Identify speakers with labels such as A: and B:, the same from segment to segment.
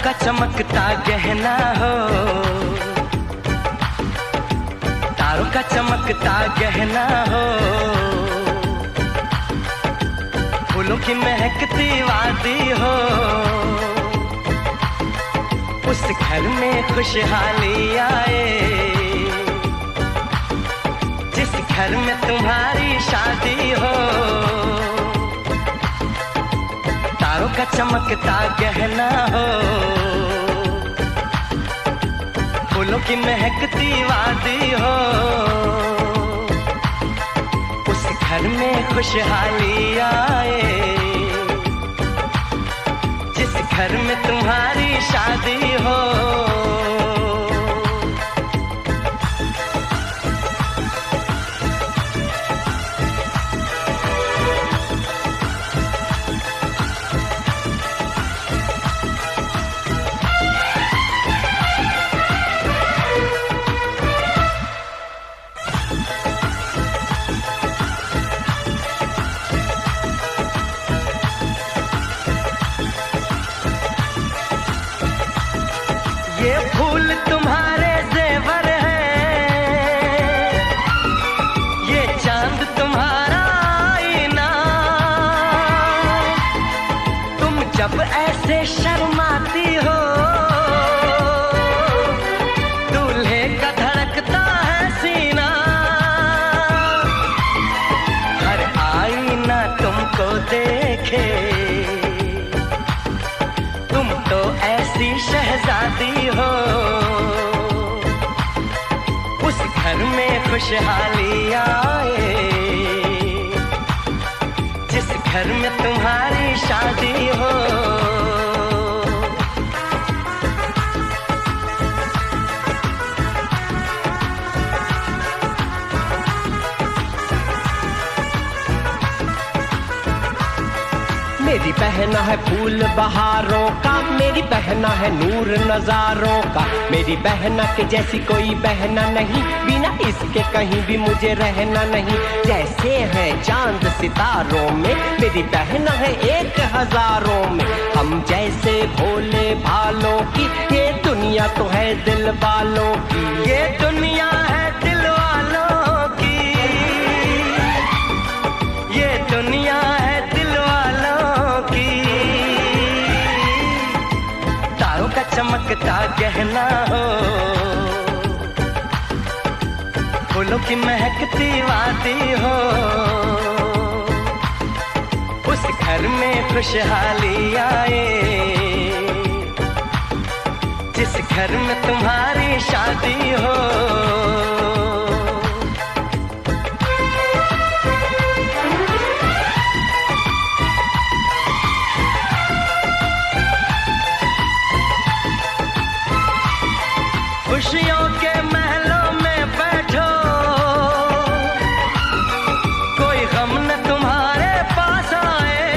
A: का चमकता गहना हो, तारों का चमकता गहना हो, फूलों की महकती वादी हो, उस घर में खुशहाली आए, जिस घर में तुम्हारी शादी हो। तारों का चमकता गहना हो, फूलों की महकती वादी हो, उस घर में खुशहाली आए, जिस घर में तुम्हारी शादी हो। ये फूल तुम्हारे जेवर है, ये चांद तुम्हारा आईना, तुम जब ऐसे शर्माती हो, दूल्हे का धड़कता है सीना, हर आईना तुमको देखे, तुम तो ऐसी शहजादी हो, उस घर में खुशहाली आए, जिस घर में तुम्हारी शादी हो।
B: मेरी बहना है फूल बहारों का, मेरी बहना है नूर नजारों का, मेरी बहना के जैसी कोई बहना नहीं, बिना इसके कहीं भी मुझे रहना नहीं। जैसे है चांद सितारों में, मेरी बहना है एक हजारों में, हम जैसे भोले भालों की, ये दुनिया तो है दिल वालों की,
A: ये दुनिया है दिल वालों की, ये दुनिया है दिल वालों की। तारों का चमकता गहना हो, फूलों की महकती वादी हो, उस घर में खुशहाली आए, जिस घर में तुम्हारी शादी हो। खुशियों के महलों में बैठो, कोई गम न तुम्हारे पास आए,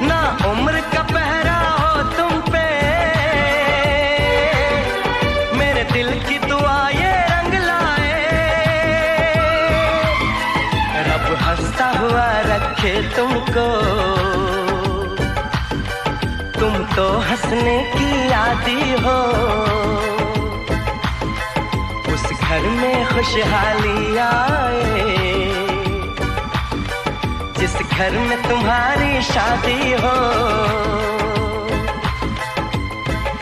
A: ना उम्र का पहरा हो तुम पे, मेरे दिल की दुआ ये रंग लाए, रब हंसता हुआ रखे तुमको, तुम तो हंसने की आदी हो, उस घर में खुशहाली आए, जिस घर में तुम्हारी शादी हो।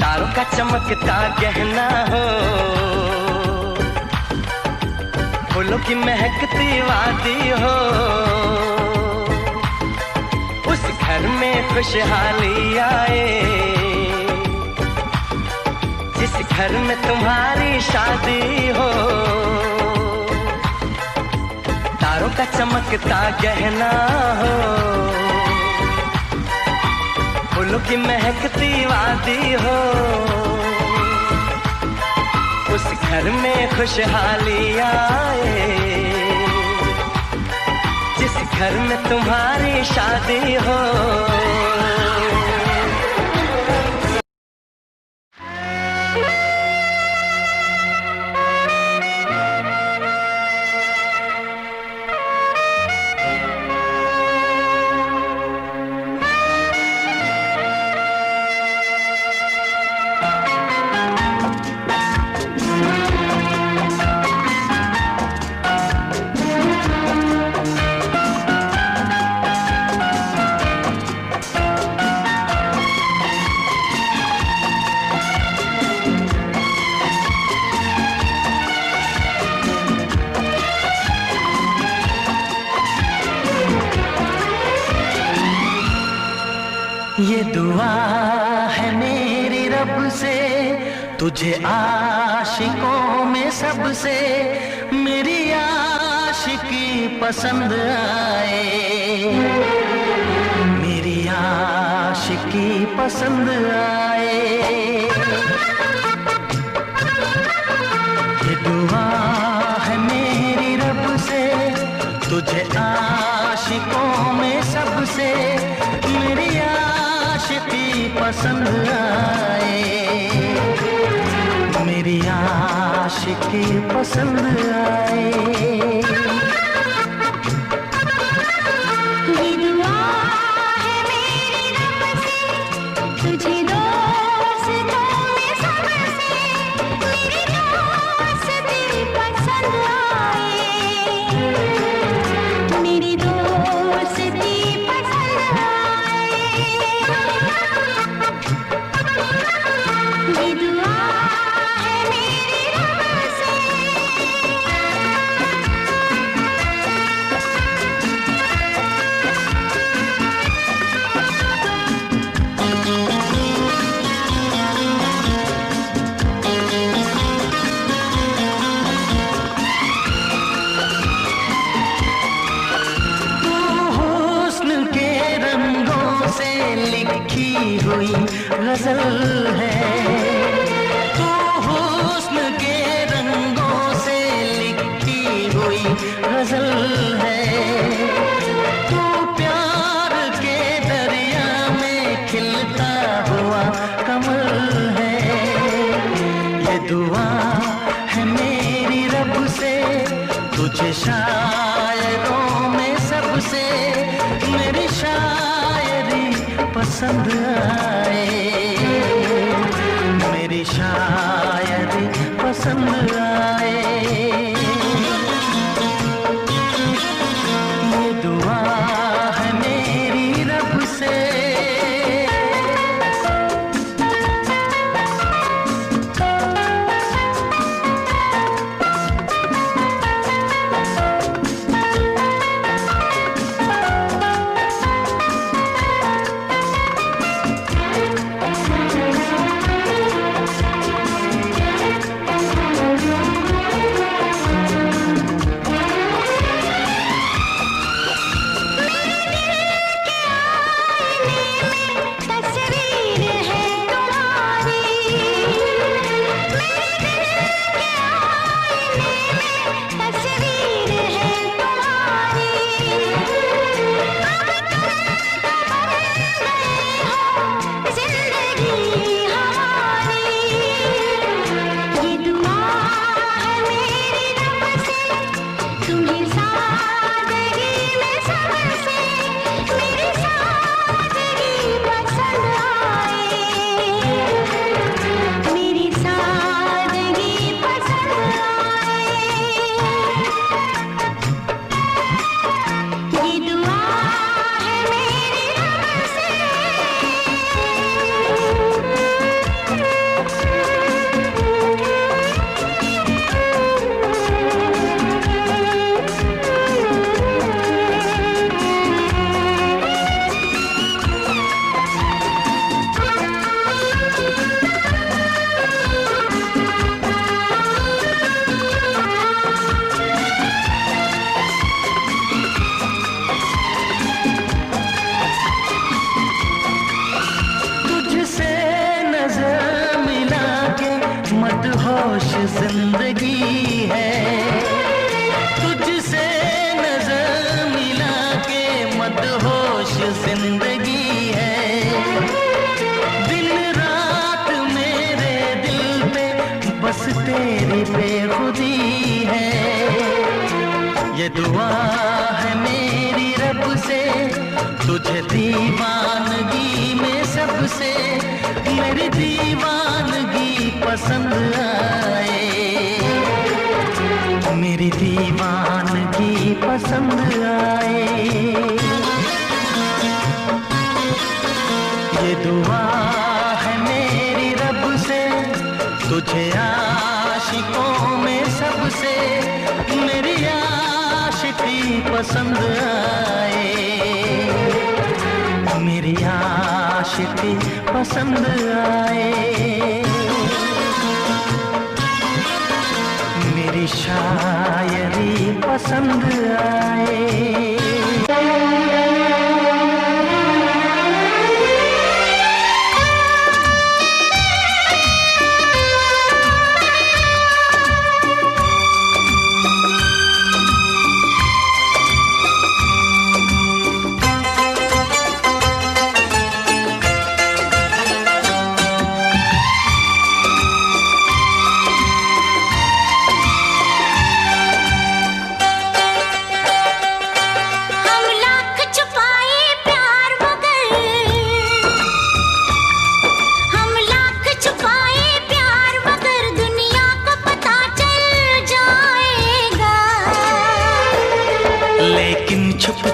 A: तारों का चमकता गहना हो, फूलों की महकती वादी हो, उस घर में खुशहाली आए, जिस घर में तुम्हारी शादी हो। तारों का चमकता गहना हो, फूलों की महकती वादी हो, उस घर में खुशहाली आए, जिस घर में तुम्हारी शादी हो।
C: दुआ है मेरी रब से, तुझे आशिकों में सबसे मेरी आशिकी पसंद आए, मेरी आशिकी पसंद आए। ये दुआ है मेरी रब से, तुझे आशिकों में सबसे मेरी आशिकी पसंद आए, मेरी आशिकी पसंद आए।
D: ये दुआ है मेरी रब से, तुझे दोस्तों में सबसे मेरी दोस्ती पसंद आए, मेरी दोस्ती पसंद आए। ये दुआ है मेरी रब से।
C: तू हुस्न के रंगों से लिखी हुई गजल है, तू हुस्न के रंगों से लिखी हुई गजल है, तू प्यार के दरिया में खिलता हुआ कमल है। ये दुआ है मेरी रब से, तुझे शायरों में सबसे मेरी शायरी पसंद आए, मेरी शायरी पसंद आए। ये दुआ है मेरी रब से।
D: तस्वीर है तुम्हारी, मेरे दिल के आईने में तस्वीर है तुम्हारी। अब तुम तो बन गए हो जिंदगी हमारी। ये दुआ है मेरी रब से, तुम्हें सादगी में सबसे मेरी सादगी पसंद आए, मेरी सादगी पसंद आए। ये दुआ है मेरी रब से।
C: तुझसे नजर मिला के मदहोश जिंदगी है, तुझसे नजर मिला के मदहोश जिंदगी है। दिन रात मेरे दिल पे बस तेरी बेखुदी है। ये दुआ है मेरी रब से, तुझे दीवानगी में सबसे मेरी दीवानगी पसंद आए, मेरी दीवानगी पसंद आए। ये दुआ है मेरी रब से, तुझे आशिकों में सबसे मेरी आशिकी पसंद आए, मेरी आशिकी आशिकी पसंद आए, मेरी शायरी पसंद आए।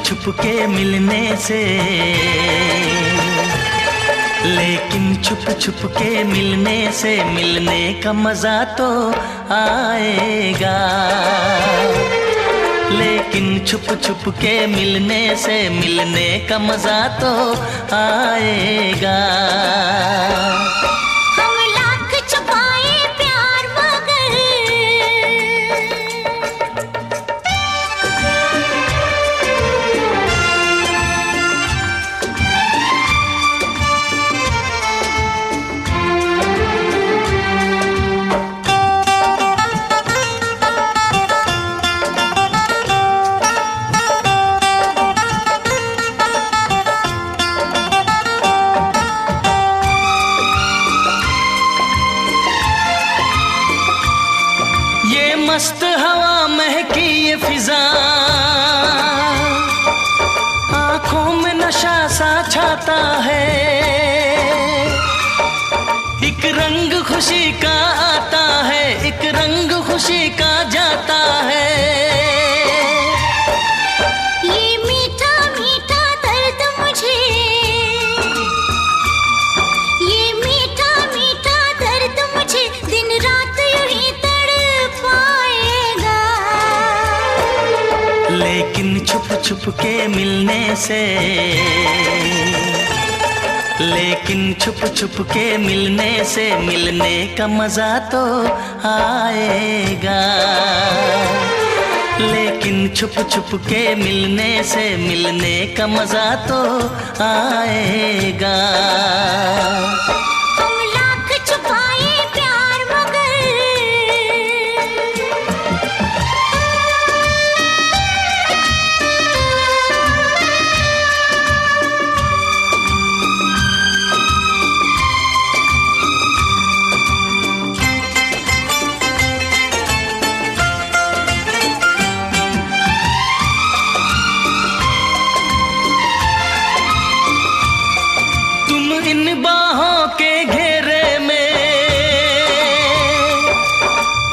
C: छुप के मिलने से, लेकिन छुप छुप के मिलने से मिलने का मजा तो आएगा। लेकिन छुप छुप के मिलने से मिलने का मजा तो आएगा। मस्त हवा महकी ये फिजा, आंखों में नशा सा छाता है। एक रंग खुशी का आता है, एक रंग खुशी का जाता है। ये मीठा मीठा दर्द मुझे, ये मीठा मीठा दर्द मुझे दिन रात यूं ही तड़पाएगा। लेकिन छुप छुप के मिलने से, लेकिन छुप छुप के मिलने से मिलने का मजा तो आएगा। लेकिन छुप छुप के मिलने से मिलने का मजा तो आएगा। इन बाहों के घेरे में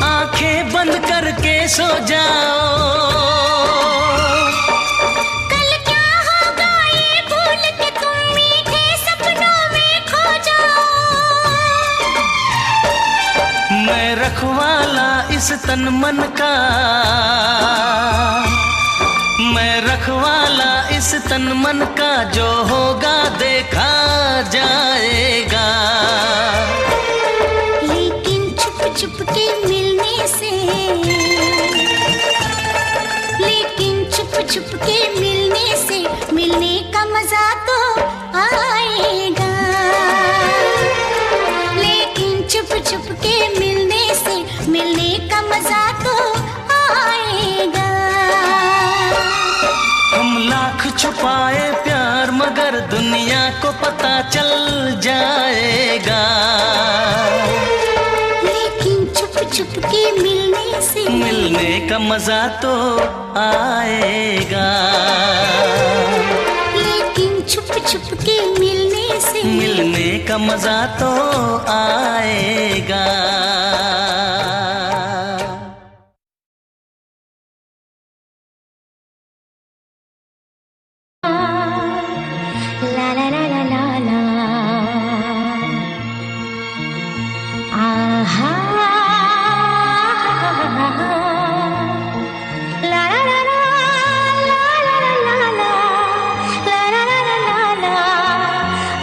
C: आंखें बंद करके सो जाओ। कल क्या होगा ये भूल के तुम मीठे सपनों में खो जाओ। मैं रखवाला इस तन मन का, मैं रखवाला इस तन मन का, जो होगा देखा जाएगा। लेकिन छुप छुप के मिलने से, लेकिन छुप छुप के मिलने से मिलने का मजा तो आएगा। लेकिन छुप छुप के मिलने से मिलने का मजा तो आएगा। हम लाख छुपाए प्यार मगर दुनिया को पता चल जाएगा। लेकिन छुप छुप के मिलने से मिलने का मजा तो आएगा। लेकिन छुप छुप के मिलने से मिलने का मजा तो आएगा।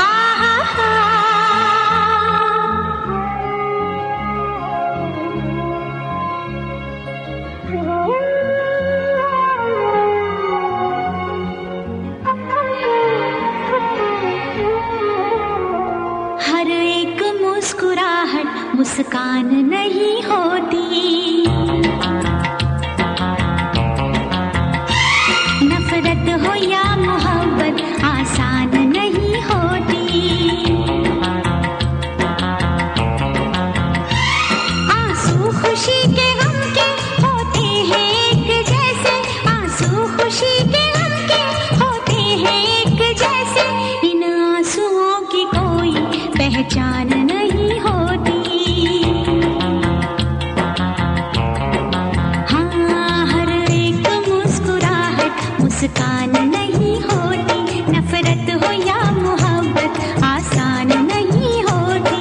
D: आहा मुस्कुराहट मुस्कान नहीं होती। नफरत हो या मोहब्बत आसान नहीं होती। आंसू खुशी के गम के होते हैं एक जैसे, आंसू खुशी के गम के होते हैं एक जैसे। इन आंसुओं की कोई पहचान नहीं होती। हाँ, हर एक मुस्कुराहट मुस्कान नहीं होती। नफरत हो या मोहब्बत आसान नहीं होती।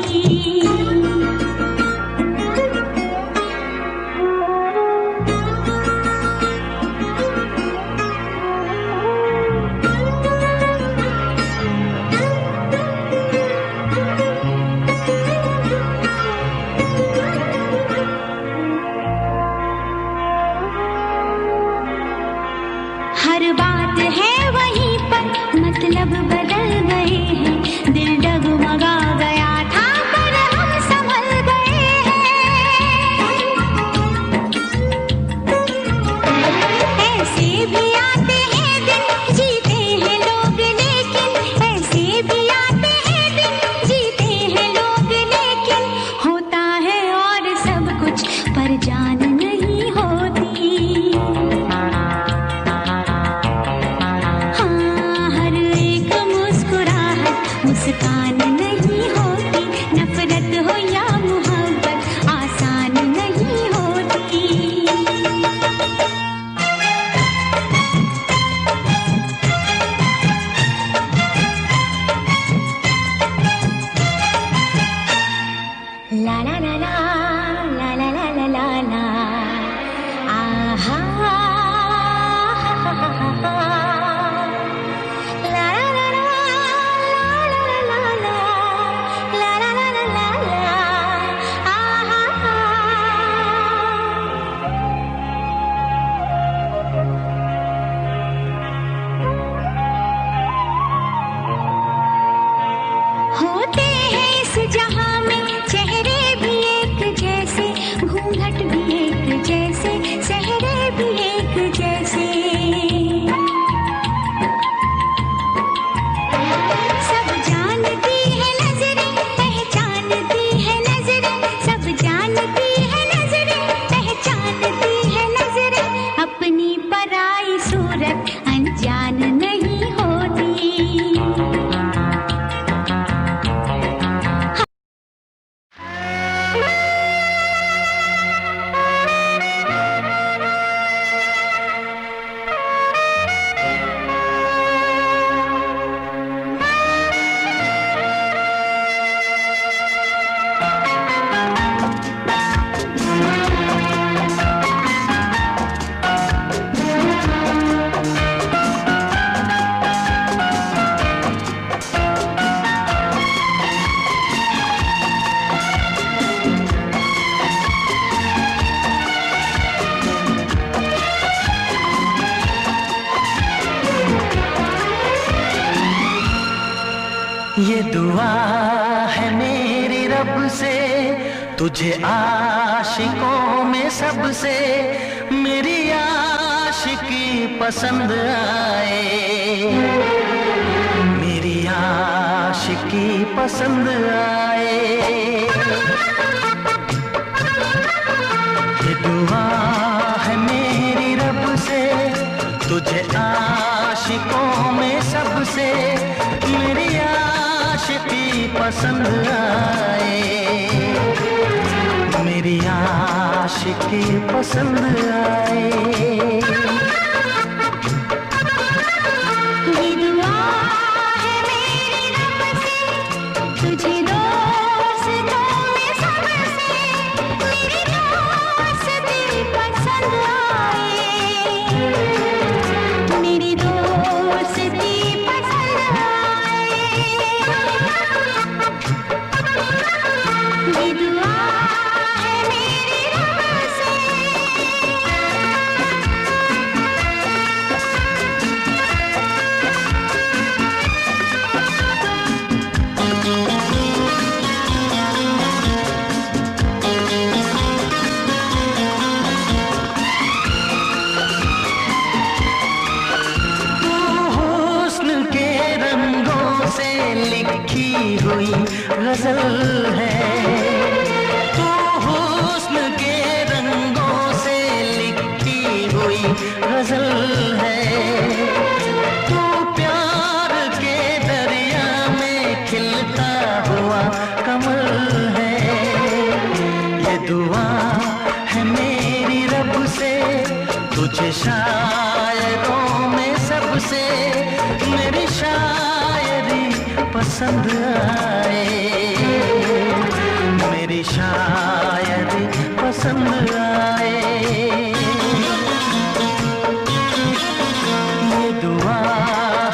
D: हर बात है वहीं पर, मतलब बदल गए हैं। दिल डगमगा गया था पर हम संभल गए हैं। ऐसे भी आते हैं दिन, जीते हैं लोग लेकिन। ऐसे भी आते हैं दिन, जीते हैं लोग लेकिन। होता है और सब कुछ पर जान नहीं होती। मुस्कान नहीं होती। नफरत हो या मोहब्बत आसान नहीं होती। ला ला ला ला ला ला ला ला ला ला आहा होते हैं इस जहां में चेहरे भी एक जैसे, घूंघट भी एक जैसे, चेहरे भी एक जैसे। सब जानती है नजरें, पहचानती है नजरें। सब जानती है नजरें, पहचानती है नजरें। अपनी पराई सूरत अनजान नहीं होती।
C: ये दुआ है मेरी रब से, तुझे आशिकों में सबसे मेरी आशिकी पसंद आए। मेरी आशिकी पसंद आए। ये दुआ है मेरी रब से, तुझे आशिकों में सबसे मेरी आशिकी पसंद आए। मेरी आशिकी पसंद आए।
D: ये दुआ है मेरी रब से, तुझे दोस्तों में सबसे मेरी दोस्ती पसंद आए। मेरी दोस्ती पसंद आए। ये दुआ है मेरी रब से।
C: गजल है। तू हुस्न के रंगों से लिखती हुई गजल है। तू प्यार के दरिया में खिलता हुआ कमल है। ये दुआ है मेरी रब से तुझे शायरों में सबसे मेरी शायरी पसंद आए। मेरी शायरी पसंद आए। ये दुआ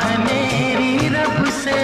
C: है मेरी रब से।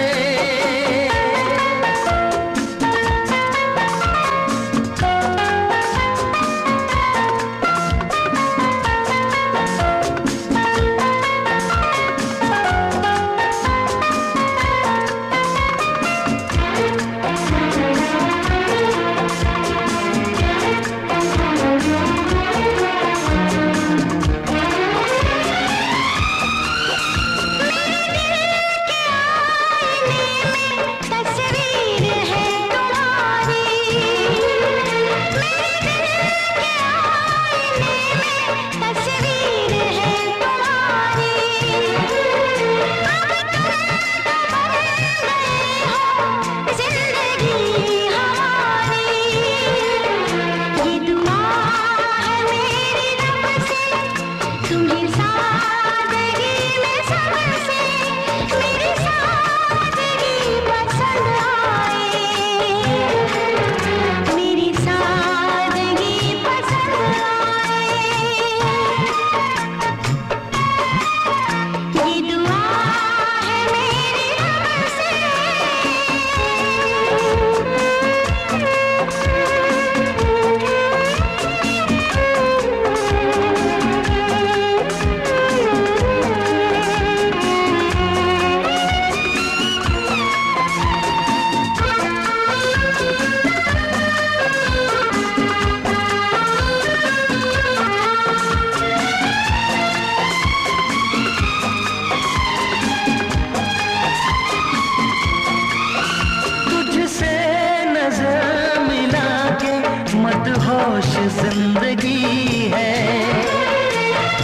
C: मदहोश जिंदगी है।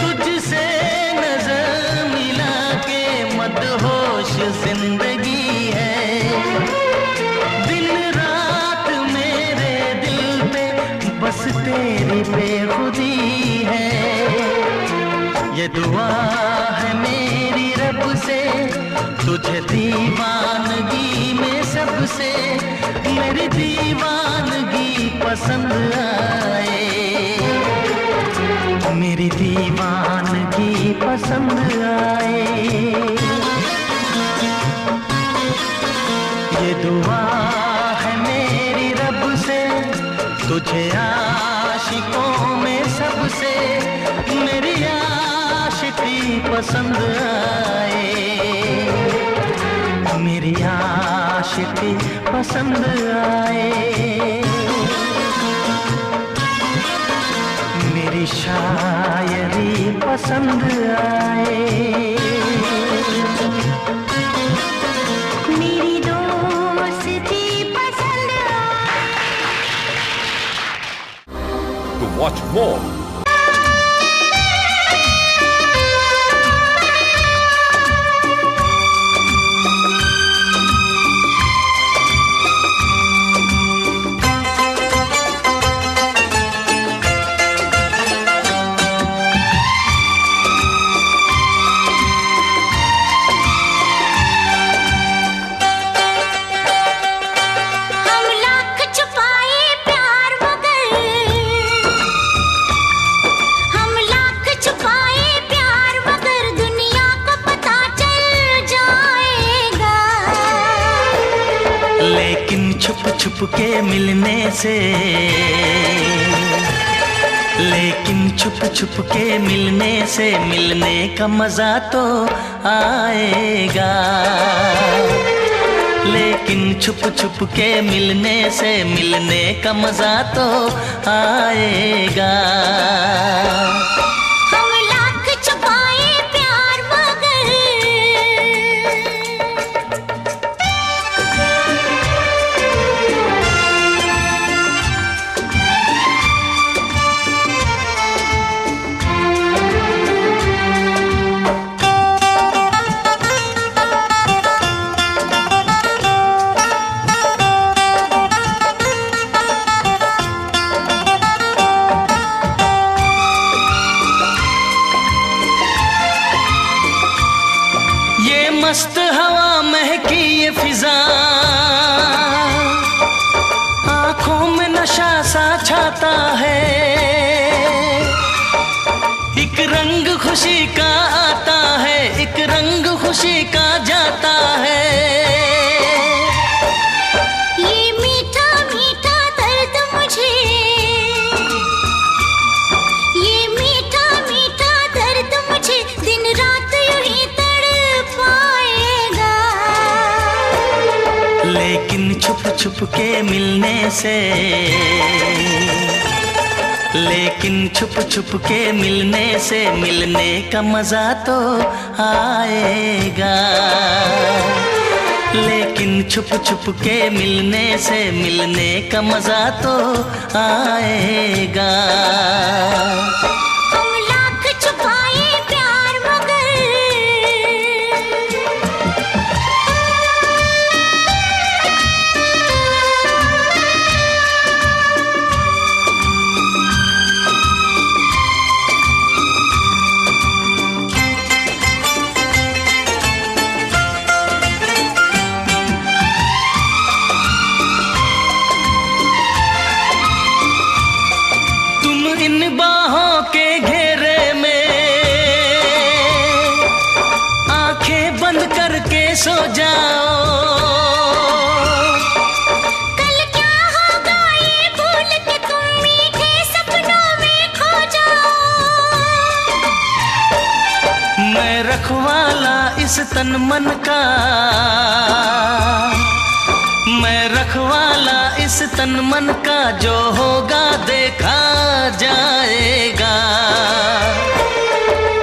C: तुझसे नजर मिला के मदहोश जिंदगी है। दिन रात मेरे दिल पे बस तेरी बेखुदी है। ये दुआ है मेरी रब से तुझे दीवानगी में सबसे मेरी दीवानगी पसंद आए। मेरी दीवानगी पसंद आए। ये दुआ है मेरी रब से तुझे आशिकों में सबसे मेरी आशिकी पसंद आए। मेरी आशिकी पसंद आए। मेरी शायरी पसंद आए।
D: मेरी दोस्ती पसंद आए।
E: To watch more,
C: छुप के मिलने से, लेकिन छुप छुप के मिलने से मिलने का मजा तो आएगा। लेकिन छुप छुप के मिलने से मिलने का मजा तो आएगा। छाता है, एक रंग खुशी का आता है, एक रंग खुशी का जाता है।
D: ये मीठा मीठा दर्द मुझे, ये मीठा मीठा दर्द मुझे दिन रात यूं ही तड़पाएगा।
C: लेकिन छुप छुप के मिलने से, लेकिन छुप छुप के मिलने से मिलने का मजा तो आएगा। लेकिन छुप छुप के मिलने से मिलने का मजा तो आएगा।
D: हम लाख छुपाए प्यार मगर,
C: इन बाहों के घेरे में आंखें बंद करके सो जाओ।
D: कल क्या होगा ये भूल के तुम मीठे सपनों में खो जाओ।
C: मैं रखवाला इस तन मन का, मैं रखवाला इस तन मन का, जो होगा देखा जाएगा।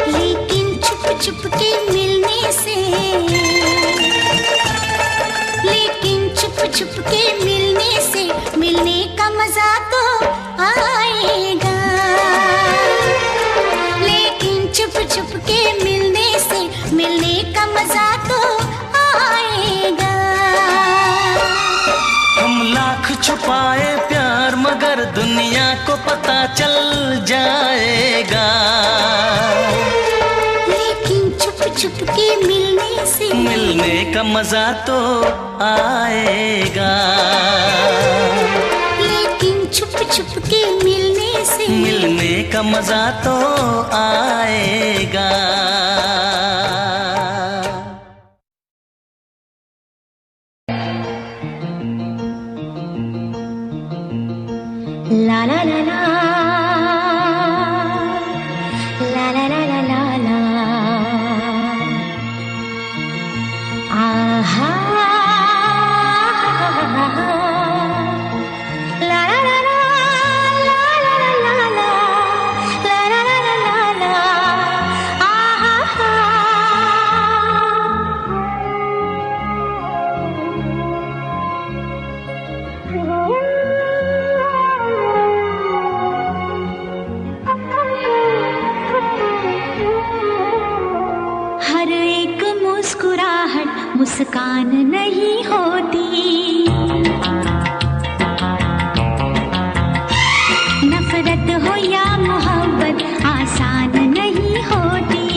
D: लेकिन छुप छुप के मिलने से, लेकिन छुप छुप के मिलने से मिलने का मजा तो आएगा। लेकिन छुप छुप के मिलने से मिलने का मजा तो आएगा।
C: हम लाख छुपाए प्यार मगर दुनिया को पता चल जाएगा।
D: लेकिन छुप छुप के मिलने से
C: मिलने का मजा तो आएगा।
D: लेकिन छुप छुप के मिलने से
C: मिलने का मजा तो आएगा।
D: ला ला ला ला ला ला ला ला ला ला आहा ला ला ला ला ला ला ला ला ला ला ला ला आहा। हर एक मुस्कुराहट मुस्कान नहीं होती, नफरत हो या मोहब्बत आसान नहीं होती।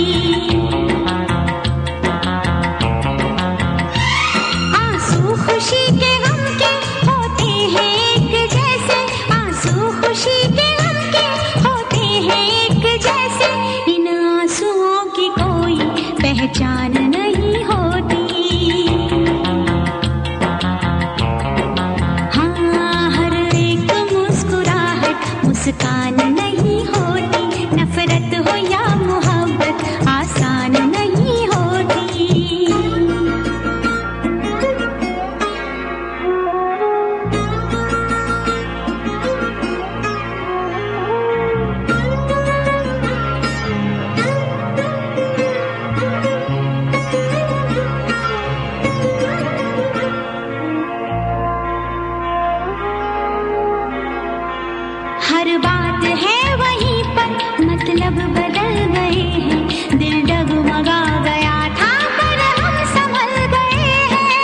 D: आंसू खुशी के गम के होते हैं एक जैसे, आंसू खुशी के गम के होते हैं एक जैसे। इन आंसुओं की कोई पहचान नहीं होती। हाँ, हर एक मुस्कुराहट मुस्कान नहीं होती, नफरत हो या मोहब्बत आसान नहीं होती। हर बात है वहीं पर, मतलब बदल गए हैं। दिल डगमगा गया था पर हम संभल गए हैं।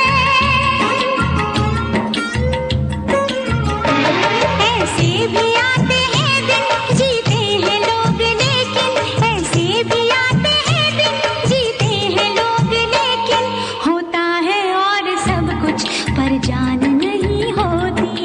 D: ऐसे भी आते हैं दिन, जीते हैं लोग लेकिन, ऐसे भी आते हैं दिन, जीते हैं लोग लेकिन। होता है और सब कुछ पर जान नहीं होती।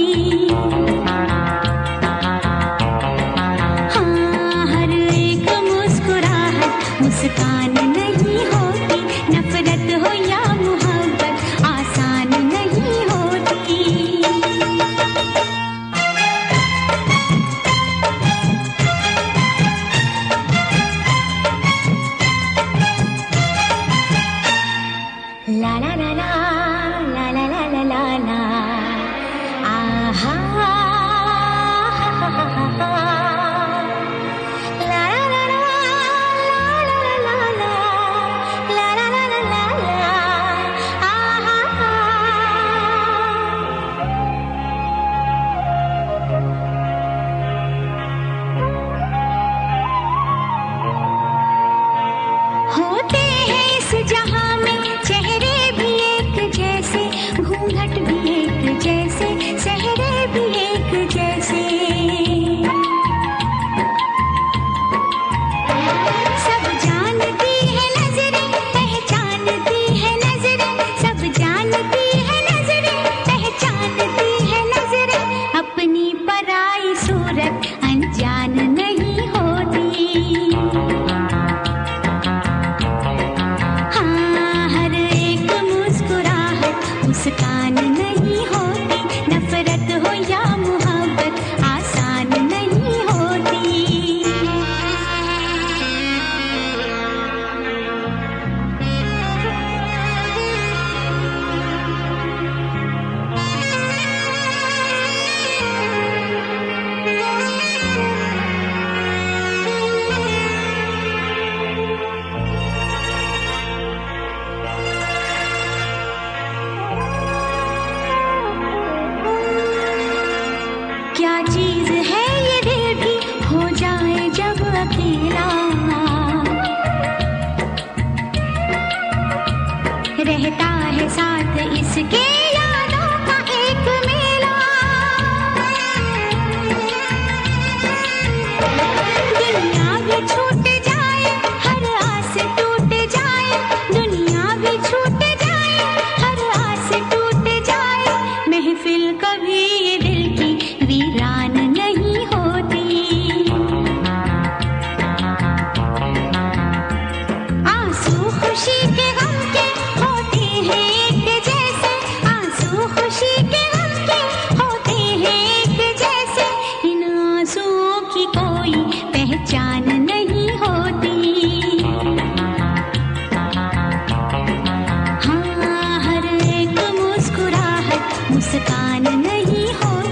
D: क्या चीज है ये दिल भी हो जाए जब अकेला, रहता है साथ इसके यादों का एक मेला। दुनिया भी छूट जाए हर आस टूट जाए, दुनिया भी छूट जाए हर आस टूट जाए, महफिल कभी ये दिल की वीरान नहीं होती। आंसू खुशी के गम के होते हैं एक जैसे, आंसू खुशी के गम के होते हैं एक जैसे, इन आंसुओं की कोई पहचान नहीं होती। हाँ, हर एक मुस्कुराहट मुस्कान नहीं होती।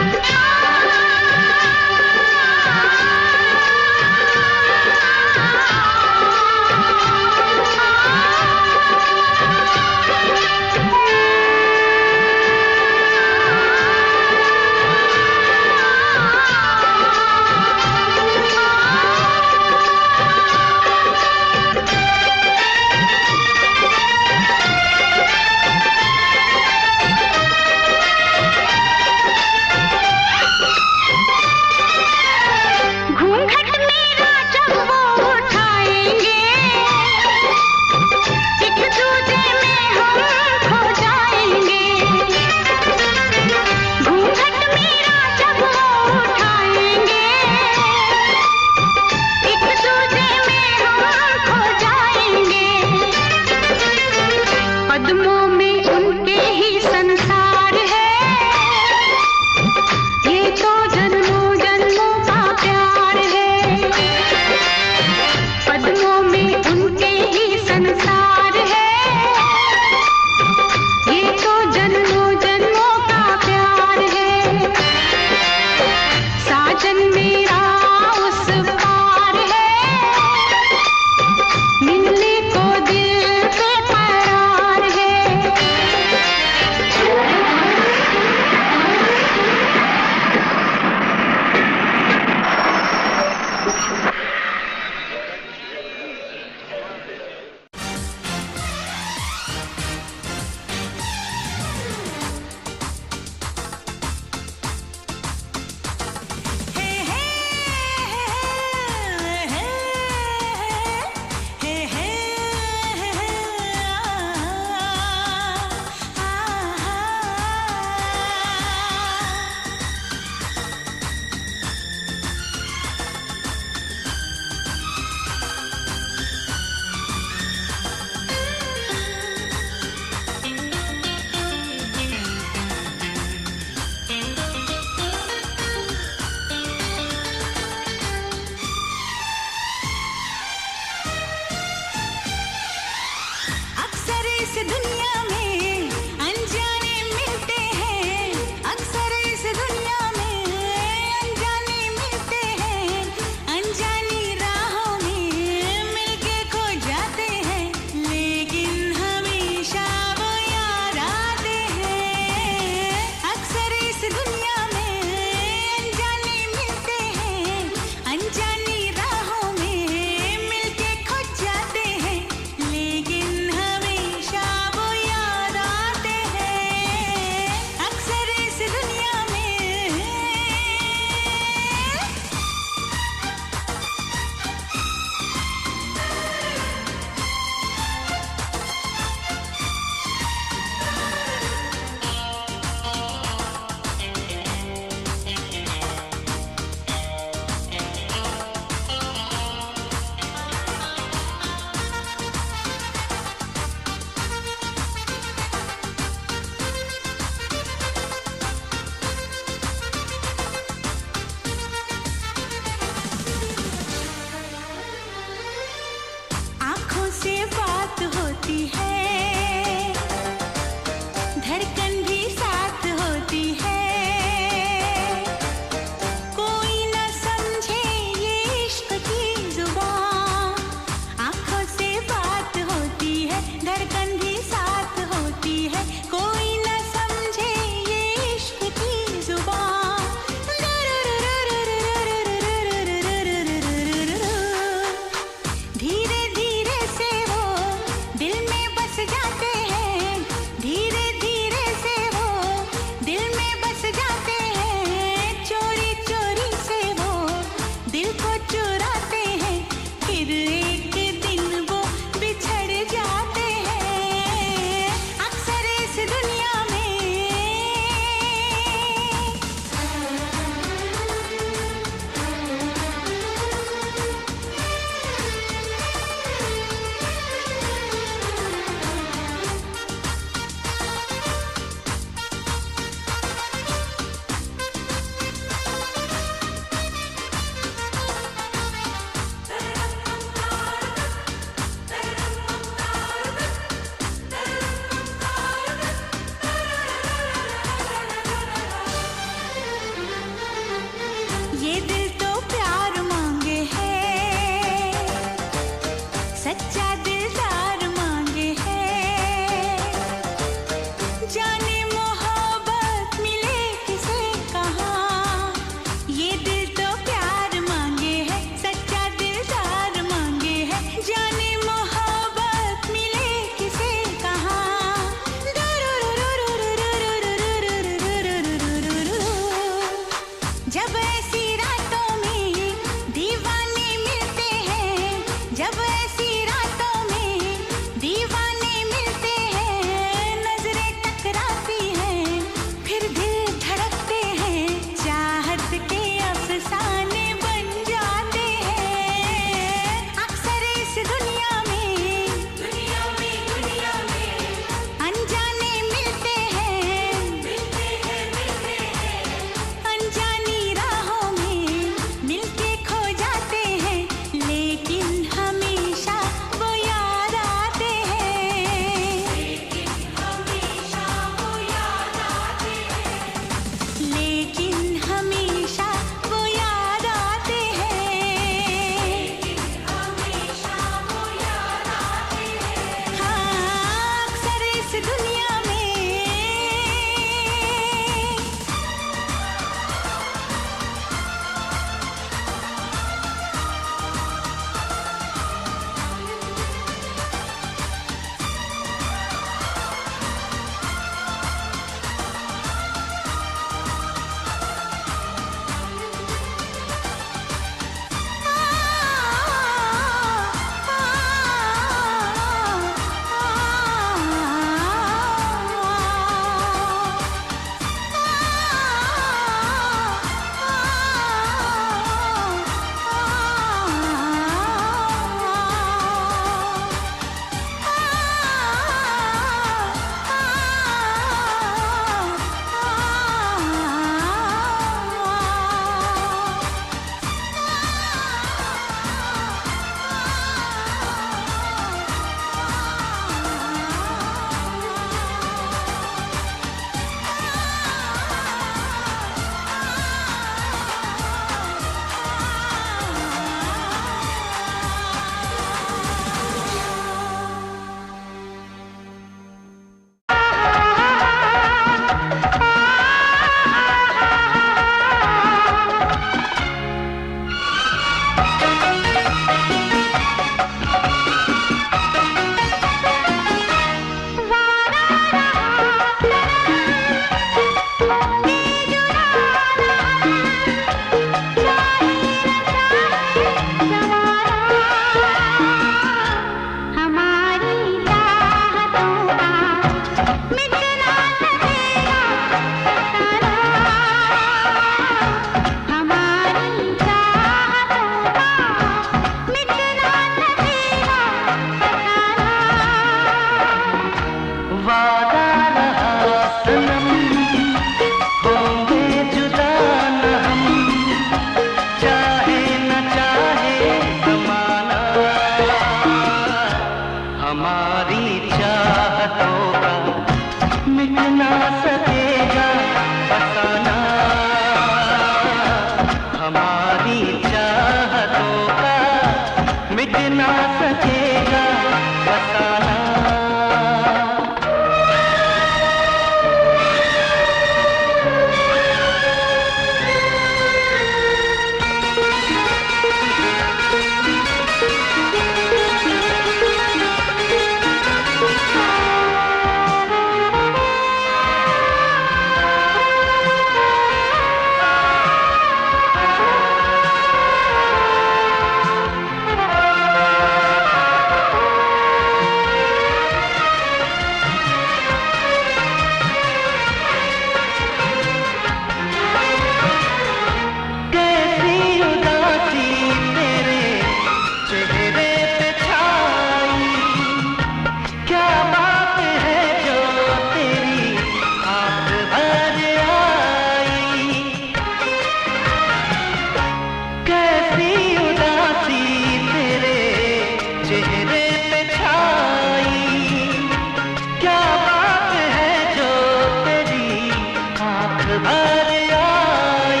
A: बार आई,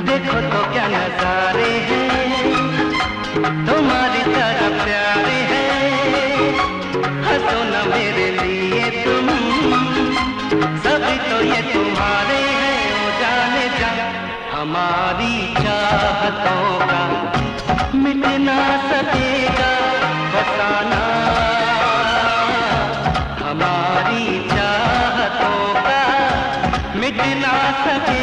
A: देखो तो क्या नजारे हैं, तुम्हारी तरह प्यारे हैं, हंसो न मेरे लिए तुम, सभी तो ये तुम्हारे हैं, ओ जाने जा। हमारी चाहतों का मिट ना सकेगा फसाना, हमारी चाहतों का मिट ना सके